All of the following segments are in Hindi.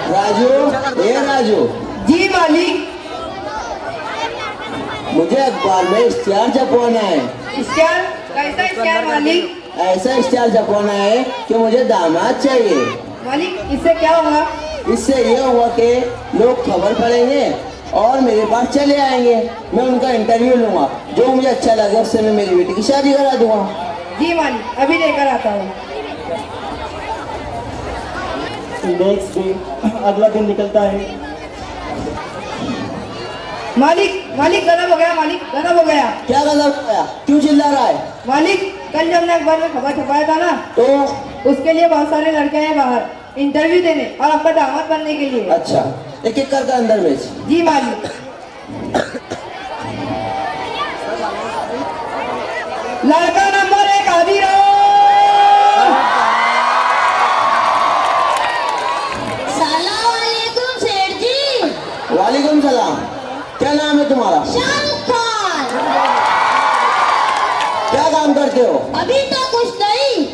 राजू, ए राजू, जी मालिक। मुझे अखबार में इश्तिहार छपवाना है। इश्तिहार? कैसा इश्तिहार मालिक? ऐसा इश्तिहार छपवाना है कि मुझे दामाद चाहिए। मालिक, इससे क्या होगा? इससे ये हुआ कि लोग खबर पढ़ेंगे और मेरे पास चले आएंगे। मैं उनका इंटरव्यू लूंगा, जो मुझे अच्छा लगे उससे मैं मेरी बेटी की शादी करा दूंगा। जी मालिक, अभी लेकर आता हूँ। नेक्स्ट डे, अगला दिन निकलता है। मालिक, मालिक गजब हो गया, मालिक गजब हो गया। क्या गजब हो गया? क्यों चिल्ला रहा है? मालिक, कल जब मैं अखबार में खबर छपाया था ना, तो उसके लिए बहुत सारे लड़के हैं बाहर इंटरव्यू देने और आपका दामाद बनने के लिए। अच्छा, एक एक करके अंदर भेज। जी मालिक। लड़का नंबर 1 हाजिर हो। सलाम वालेकुम सेठ जी। वालेकुम सलाम। क्या नाम है तुम्हारा? शाहरुख खान। क्या काम करते हो? अभी तो कुछ नहीं,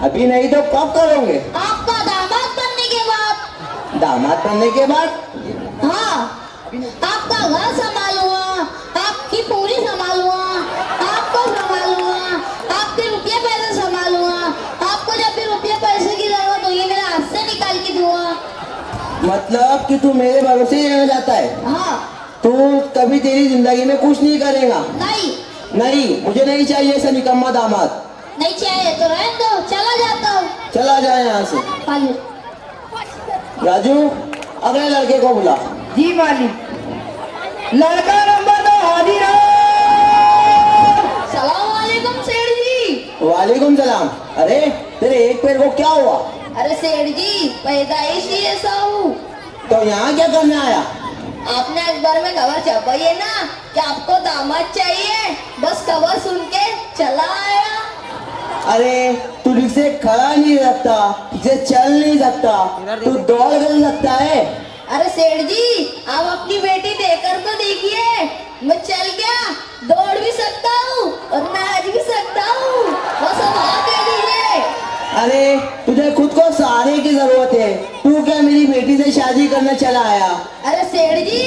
अभी नहीं तो कब करोगे? आपका दामाद बनने के बाद। दामाद बनने के बाद? हाँ, आपका घर संभालूंगा, आपकी पूरी संभालूंगा, आपको संभालूंगा, आपके रुपये पैसे संभालूंगा, आपको जब भी रुपये पैसे की जरूरत होगी मेरे हाथ से निकाल के दूंगा। मतलब कि तू मेरे भरोसे ही रहना चाहता है? हाँ। तू कभी तेरी जिंदगी में कुछ नहीं करेगा? नहीं। नहीं, मुझे नहीं चाहिए ऐसा निकम्मा दामाद। नहीं चाहिए तो रहने दो, चला जाता हूँ। चला जाए यहाँ से। हाजिर। राजू, अगले लड़के को बुला। जी मालिक। लड़का नंबर 2 हाजिर हो। सलाम वालेकुम सेठ जी। वालेकुम सलाम। अरे तेरे एक पैर को क्या हुआ? अरे सेठ जी, पैदाइश ही ऐसा हूँ। तो यहाँ क्या करने आया? आपने अखबार में खबर छपाई है ना कि आपको दामाद चाहिए, बस खबर सुन के चला आया। अरे तू ठीक से खड़ा नहीं सकता, ठीक से चल नहीं सकता, तू दौड़ कर सकता है? अरे सेठ जी, आप अपनी बेटी देकर तो देखिए, मैं चल गया, दौड़ भी सकता हूँ और नाच भी सकता हूँ, बस अब आप कह दीजिए। अरे तुझे खुद को सहारे की जरूरत है, तू क्या मेरी बेटी से शादी करने चला आया? अरे सेठ जी,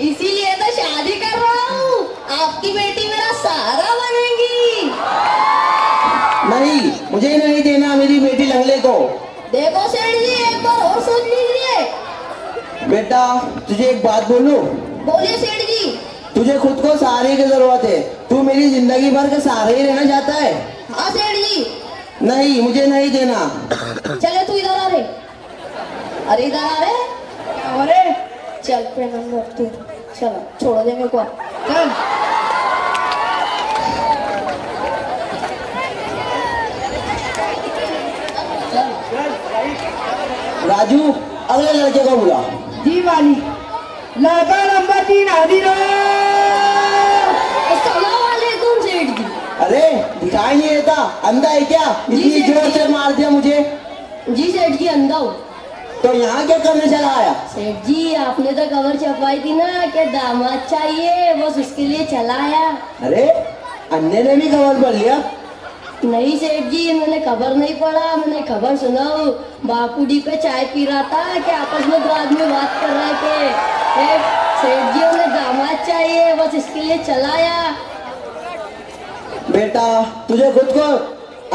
इसीलिए तो शादी कर रहा हूँ, आपकी बेटी मेरा सहारा बनेगी। नहीं, मुझे नहीं देना मेरी बेटी लंगले को। देखो सेठ जी, एक बार और सोच लीजिए। बेटा तुझे एक बात बोलूं? बोलिए सेठ जी। तुझे खुद को सहारे की जरूरत है, तू मेरी जिंदगी भर के सहारे ही रहना चाहता है? हाँ सेठ जी। नहीं, मुझे नहीं देना। चले तू इधर आ रे। अरे इधर आ रे। अरे चल पे नंबर 2, चलो छोड़ दे मेरे को। चल। राजू, अगले लड़के को बुला। जी मालिक। लड़का नंबर 3 हाजिर हो। अस्सलाम वालेकुम सेठ जी। अरे दिखाई नहीं देता, अंधा है क्या? इतनी सेठ जोर जी। से मार दिया मुझे। जी सेठ जी, अंधा हूँ। तो यहाँ क्या करने चला आया? सेठ जी, आपने तो खबर छपाई थी ना कि दामाद चाहिए, बस उसके लिए चला आया। अरे अन्य ने भी खबर पढ़ लिया? नहीं सेठ जी, मैंने खबर नहीं पढ़ा, मैंने खबर सुना हूँ। बापूजी पे चाय पी रहा था कि आपस में दो आदमी बात कर रहे थे। सेठ जी, उन्हें दामाद चाहिए, बस इसके लिए चला आया। बेटा तुझे खुद को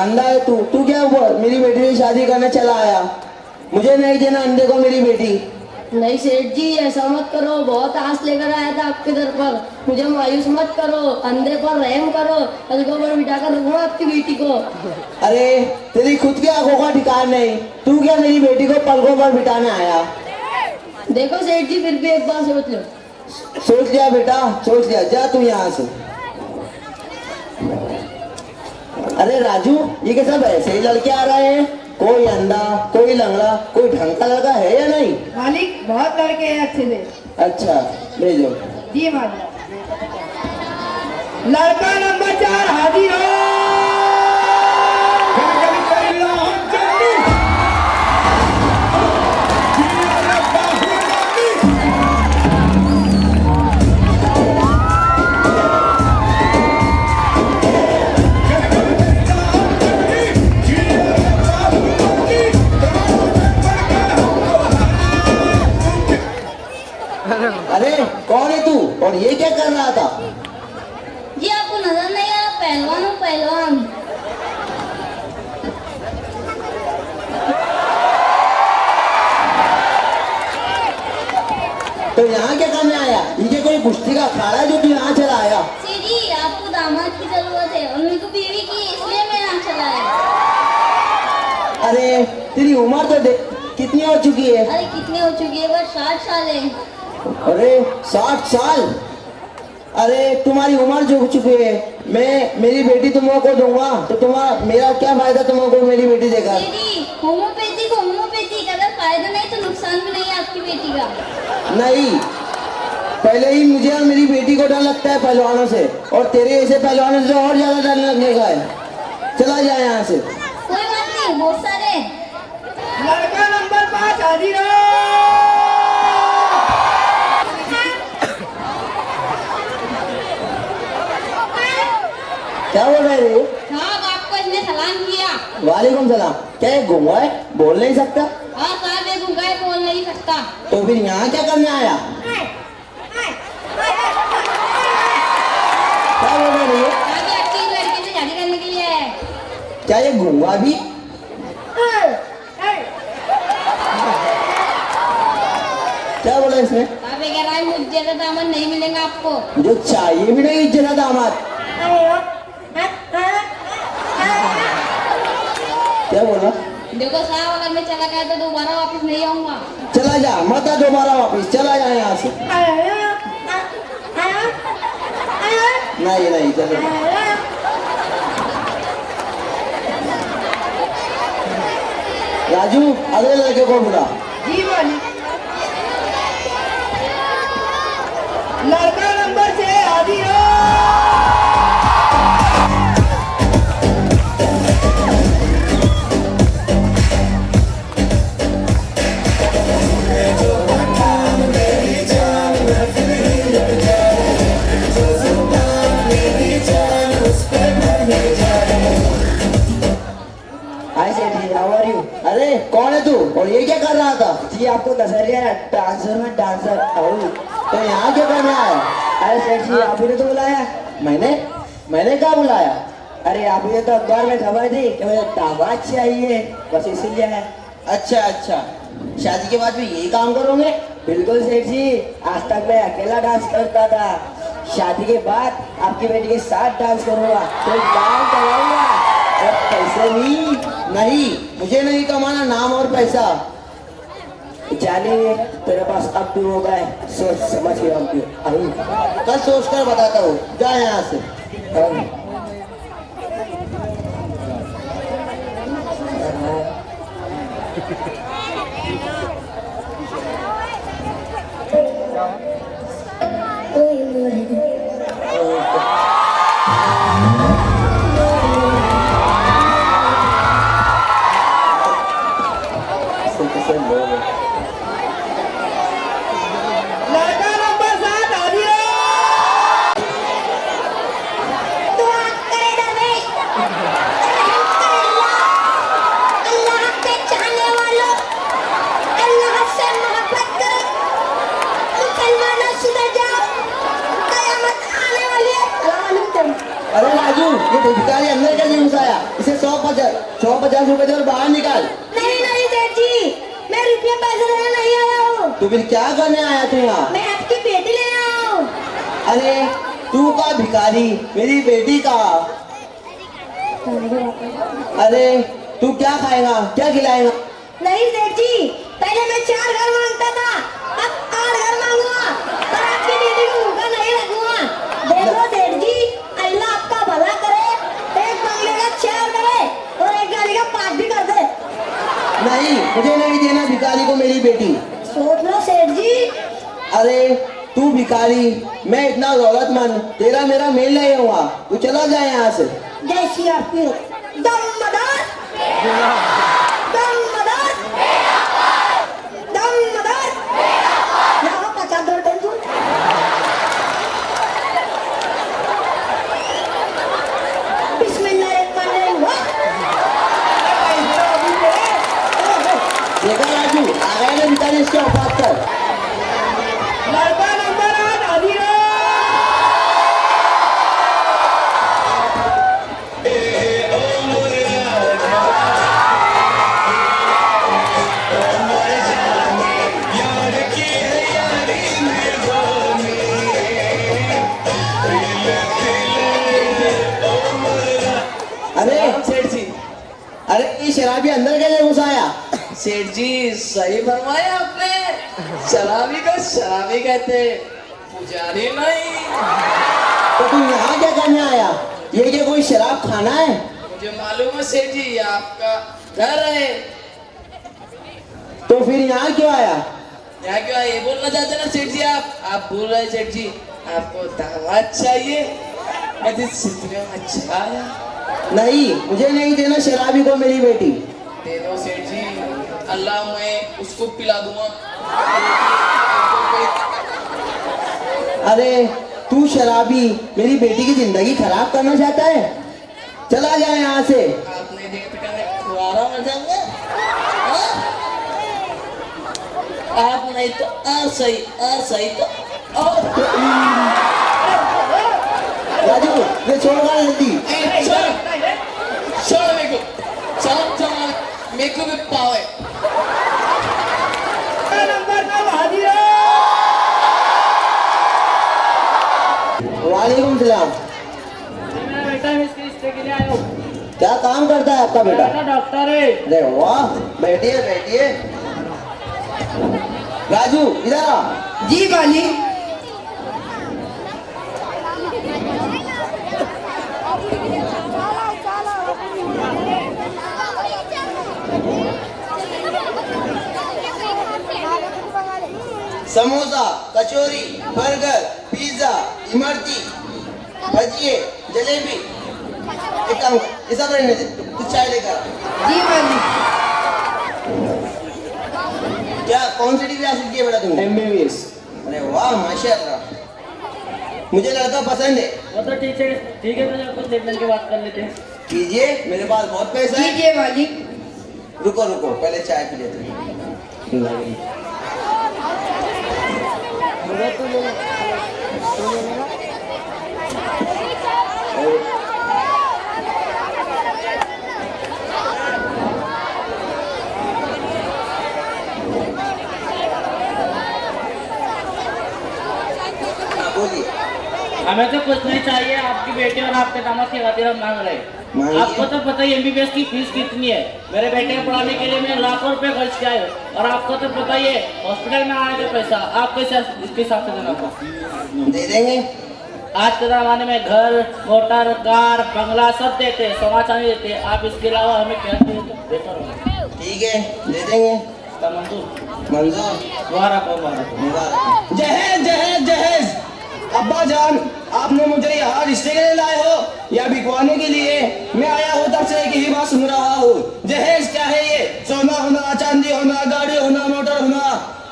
अंधा है तू क्या हुआ? मेरी बेटी से शादी करने चला आया? मुझे नहीं देना अंधे को मेरी बेटी। नहीं सेठ जी, ऐसा मत करो, बहुत आस लेकर आया था आपके दर पर, मुझे मायूस मत करो, अंधे पर रहम करो, पलकों पर बिठा कर रखूंगा आपकी बेटी को। अरे तेरी खुद की आंखों का ठिकान नहीं, तू क्या मेरी बेटी को पलकों पर बिठाने आया? देखो सेठ जी, फिर भी एक बार सोच लो। सोच लिया बेटा, सोच लिया, जा तू यहाँ से। अरे राजू, ये क्या सब ऐसे ही लड़के आ रहे हैं? कोई अंधा, कोई लंगड़ा, कोई ढंग का लड़का है या नहीं? मालिक, बहुत लड़के हैं अच्छे से। अच्छा भेजो। जी मालिक। लड़का नंबर 4 हाजिर हो। अरे कौन है तू और ये क्या कर रहा था? जी आपको नजर नहीं आ रहा, पहलवान हूँ पहलवान। तो यहाँ क्या करने आया? ये कोई कुश्ती का अखाड़ा है जो तू यहाँ चला आया? जी आपको दामाद की जरूरत है और मेरे को बीवी की, इसलिए मैं यहाँ चला आया। अरे तेरी उम्र तो देख कितनी हो चुकी है? अरे कितने हो चुकी है? बस 60 साल है। अरे 60 साल? अरे तुम्हारी उम्र जो हो चुकी है, मैं मेरी बेटी तुमको दूंगा तो तुम्हारा मेरा क्या फायदा तुमको मेरी बेटी देगा? जी होम्योपैथिक, अगर फायदा नहीं तो नुकसान भी नहीं है आपकी बेटी का। नहीं, पहले ही मुझे और मेरी बेटी को डर लगता है पहलवानों से, और तेरे ऐसे पहलवानों से और ज्यादा डर लगने का है। चला जाए यहाँ से। कोई बात नहीं, बहुत सारे। लड़का नंबर 5 हाजिर हो। क्या बोल रहे हो? साहब आपको इसने सलाम किया। वालेकुम सलाम। क्या ये गूंगा है, बोल नहीं सकता? हाँ साहब ये गूंगा है, बोल नहीं सकता। तो फिर यहाँ क्या करने आया? क्या बोल रहे हो? साहब ये आपकी लड़के से शादी करने के लिए आया है। क्या ये गूंगा भी? क्या बोला इसने? साहब ये कह रहा है मुझे ज्यादा दामन नहीं मिलेगा आपको। जो चाहिए भी नहीं इज्जत दामाद। क्या बोला? देखो साहब अगर मैं चला गया तो दोबारा वापस नहीं आऊंगा। चला जा, मत आ दोबारा वापिस, चला जा यहाँ से। नहीं नहीं चलो। राजू अगले लड़के को बुला। जी बोली। लड़का नंबर 6 हाजिर हो। हाय सेठी, हाउ आर यू? अरे कौन है तू और ये क्या कर रहा था? जी आपको नजर नहीं आ रहा, डांसर में डांसर। तो यहाँ क्यों करने आया? अरे सेठ जी आप ही ने तो बुलाया। मैंने क्या बुलाया? अरे आप ही तो अखबार में खबर दी कि मुझे दामाद चाहिए, बस इसीलिए है। अच्छा अच्छा, शादी के बाद भी यही काम करोगे? बिल्कुल सेठ जी, आज तक मैं अकेला डांस करता था, शादी के बाद आपकी बेटी के साथ डांस करूंगा, तो नाम कमाऊंगा और पैसे भी। नहीं, मुझे नहीं कमाना नाम और पैसा। जाने तेरे पास अब भी होगा, सोच समझ के अब भी कल सोच कर बताता हूँ, जा यहाँ से। लड़का नंबर 7 हाजिर हो। दुआ करे दरवेश, रहम करे अल्लाह के चाहने वालों, अल्लाह से मोहब्बत करो, मुसलमानों सुधर जाओ, कयामत आने वाली है। अरे राजू, ये भिखारी अंदर कैसे घुसाया? इसे 150 रुपए दे और बाहर निकाल। नहीं सेठ जी, मैं रुपये पैसे लेने नहीं आया हूँ, तो फिर क्या करने आया तू यहाँ? मैं आपकी बेटी लेने आया हूँ। अरे तू का भिखारी, मेरी बेटी का। अरे तू क्या खाएगा, क्या खिलाएगा? नहीं सेठ जी, पहले मैं 4 घर मांगता था, अब 8 घर मांगूंगा, पर आपकी बेटी को भूखा नहीं रखूंगा। देखो सेठ जी, अल्लाह आपका भला करे, एक बंगले का 4 करे और एक गाड़ी का 5 भी कर दे। नहीं, मुझे नहीं देना भिखारी को मेरी बेटी। सोच लो सेठ जी। अरे तू भिखारी, मैं इतना दौलतमंद, तेरा मेरा मेल नहीं हुआ, तू चला जाए यहाँ से। जैसी आपकी दमदार दमदार दमदार यहाँ 50 दो टेंशन। बिस्मिल्लाहिर्रहमानिर्रहीम। देखा राजू, आ गए ना भिखारी, इसके औकात कर। लड़का नंबर सेठ जी सही फरमाया आपने, शराबी को शराबी कहते, पुजारी नहीं। तो तू यहाँ क्या करने आया? ये क्या कोई शराब खाना है? मुझे मालूम है सेठ जी, ये आपका घर है। तो फिर यहाँ क्यों आया? यहाँ क्यों ये बोलना चाहते ना सेठ जी? आप बोल रहे हैं सेठ जी आपको दामाद चाहिए, मैं तो सिलसिले में अच्छा आया। नहीं, मुझे नहीं देना शराबी को मेरी बेटी। दे दो सेठ जी, अल्लाह मैं उसको पिला दूंगा। अरे तू शराबी मेरी बेटी की जिंदगी खराब करना चाहता है? चला जा यहाँ से। आप नहीं देंगे तो क्या मैं फुहारा मर जाऊंगा? हाँ? आप नहीं तो सही तो राजू ये छोड़ना जल्दी। छोड़ मेरे को, मेरे को भी पाव है। नंबर का हाजिर वालेकुम सलाम। मेरा बेटा इसके रिश्ते के लिए आया हूँ। क्या काम करता है आपका बेटा? डॉक्टर है। अरे वाह, बैठिए बैठिए। राजू इधर आ। जी वाली। समोसा, कचौरी, बर्गर, पिज्जा, इमरती, भजिए, जलेबी। एक काम कर, ये सब रहने दे, कुछ चाय लेकर आ। जी वाली। क्या कौन सी डिग्री हासिल की है बेटा तुमने? MBBS। अरे वाह माशाल्लाह, मुझे लड़का पसंद है। वो तो ठीक है तो कुछ देखने के बात कर लेते हैं। कीजिए, मेरे पास बहुत पैसा है। कीजिए वाली। रुको रुको, पहले चाय पी लेते हैं। हाँ, बोलिए। हमें तो कुछ नहीं चाहिए, आपकी बेटी और आपके दामाद की खातिर हम मांग रहे हैं। मांगिए। आपको तो पता ही MBBS की फीस कितनी है। मेरे बेटे को पढ़ाने के लिए मैंने लाखों रुपए खर्च किया है, और आपको तो पता ही है हॉस्पिटल में आने का पैसा आप कैसे इसके हिसाब से देना होगा। दे देंगे। आज के जमाने में घर, मोटर, कार, बंगला सब देते हैं, सोना चांदी देते हैं। आप इसके अलावा हमें क्या चाहिए तो बेहतर होगा। ठीक है, दे देंगे। इसका मंजूर? मंजूर। मुबारक हो, मुबारक हो। मुबारक। जहेज जहेज जहेज। अब्बा जान, आपने मुझे यहाँ रिश्ते के लिए लाए हो या बिकवाने के लिए? मैं आया हूँ तब से एक ही बात सुन रहा हूँ। जहेज क्या है ये? सोना होना, चांदी होना, गाड़ी होना, मोटर होना।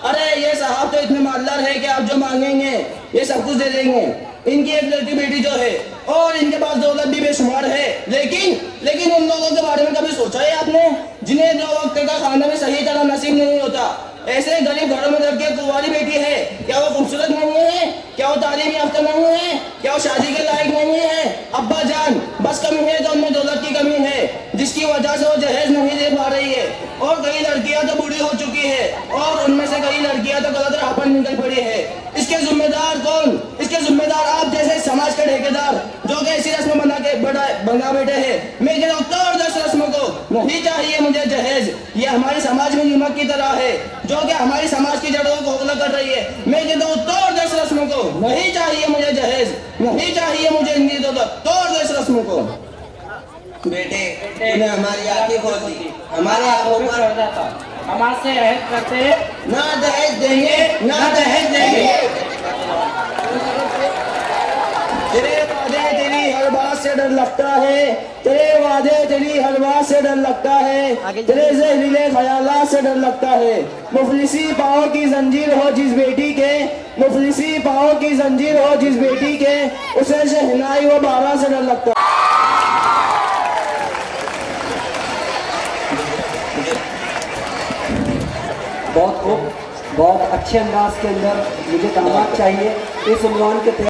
अरे ये साहब तो इतने मालदार है कि आप जो मांगेंगे ये सब कुछ दे देंगे। इनकी एक लड़की बेटी जो है और इनके पास दौलत भी बेशुमार है, लेकिन उन लोगों के बारे में कभी सोचा है आपने जिन्हें 2 वक्त का खाना भी सही तरह नसीब नहीं होता? ऐसे गरीब घरों में लड़की कुंवारी बेटी है, क्या वो खूबसूरत नहीं है? क्या वो तालीम याफ्ता नहीं है? क्या वो शादी के लायक नहीं है? अब्बा जान, बस कमी है तो उनमें दौलत की कमी है, जिसकी वजह से वो जहेज नहीं दे पा रही है। और कई लड़कियां तो बूढ़ी हो चुकी है, और उनमें से कई लड़कियां तो गलत राह पर निकल पड़ी है। इसके जिम्मेदार कौन? इसके जिम्मेदार आप जैसे समाज के ठेकेदार जो कि ऐसी रस्म बना बैठे हैं। मैं कहता हूँ तोड़ दो इस रस्म को, नहीं चाहिए मुझे जहेज। ये हमारे समाज में नीमक की तरह है जो कि हमारी समाज की जड़ों को खोखला कर रही है। मैं कहता हूँ तोड़ दो इस रस्म को, नहीं चाहिए मुझे जहेज, नहीं चाहिए मुझे इनकी दौलत, तोड़ दो इस रस्म को। बेटे, तूने हमारी आंखें खोल दी। हमारे आंखों पर हम आज से अहद करते हैं, ना दहेज देंगे, ना दहेज देंगे। तेरे वादे तेरी हर बात से डर लगता है, तेरे वादे तेरी हर बात से डर लगता है, तेरे जहरीले ख्यालात से डर लगता है। मुफलिसी पाँव की जंजीर हो जिस बेटी के, मुफलिसी पाँव की जंजीर हो जिस बेटी के, उसे शहनाई व बारह से डर लगता है। बहुत खूब, बहुत अच्छे अंदाज के अंदर मुझे दामाद चाहिए इस उम्र के